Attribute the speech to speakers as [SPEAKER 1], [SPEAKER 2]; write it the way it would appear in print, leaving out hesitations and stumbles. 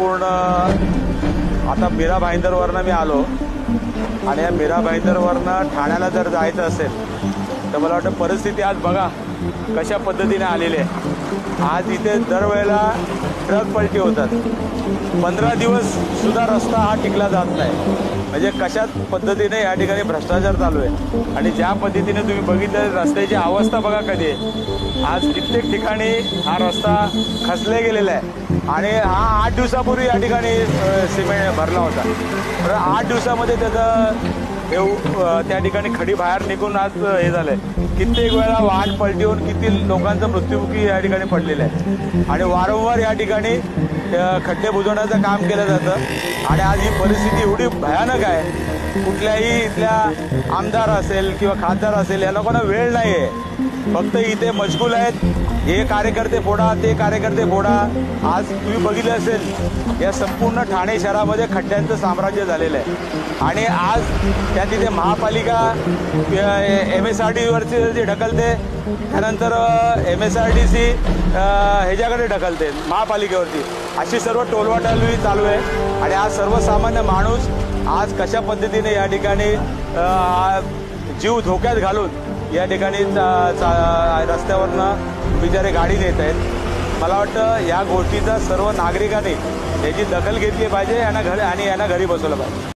[SPEAKER 1] संपूर्ण आता मीरा भाईंदरवरनं मी आलो आणि या मीरा भाईंदरवरनं ठाण्याला जर जायचं असेल तर मला वाटतं परिस्थिती आज बघा कशा पद्धतीने आलेली आहे। आज इथे दरवेळेला ट्रक पलटी होतात, 15 दिवस सुद्धा रस्ता हा टिकला जात नाही। म्हणजे कशा पद्धतीने या ठिकाणी भ्रष्टाचार चालू आहे आणि ज्या पद्धतीने तुम्ही बघितलं रस्त्याची अवस्था बघा कधी आहे। आज कित्येक ठिकाणी हा रस्ता खचले गेलेला आहे आणि हा 8 दिवसापूर्वी या ठिकाणी सिमेंट भरला होता, तर 8 दिवसामध्ये त्याचं त्या ठिकाणी खडी बाहेर निघून आज हे झालंय। कित्येक वेळा वाहन पलटी होऊन किती लोकांचा मृत्युमुखी या ठिकाणी पडलेला आहे आणि वारंवार या ठिकाणी खड्डे बुजवण्याचं काम केलं जातं आणि आज ही परिस्थिती एवढी भयानक आहे। कुठल्याही इथल्या आमदार असेल किंवा खासदार असेल या लोकांना वेळ नाही आहे, फक्त इथे मशगूल आहेत। हे कार्यकर्ते फोडा, ते कार्यकर्ते फोडा। आज तुम्ही बघितलं असेल या संपूर्ण ठाणे शहरामध्ये खड्ड्यांचं साम्राज्य झालेलं आहे आणि आज त्या तिथे महापालिका MSRDCवरती जे ढकलते, त्यानंतर MSRDC ह्याच्याकडे ढकलते महापालिकेवरती, अशी सर्व टोलवाटोलवी चालू आहे आणि आज सर्वसामान्य माणूस आज कशा पद्धतीने या ठिकाणी जीव धोक्यात घालून या ठिकाणी रस्त्यावरनं बिचारे गाडी नेत आहेत। मला वाटतं या गोष्टीचा सर्व नागरिकांनी याची दखल घेतली पाहिजे, यांना घरी बसवलं पाहिजे।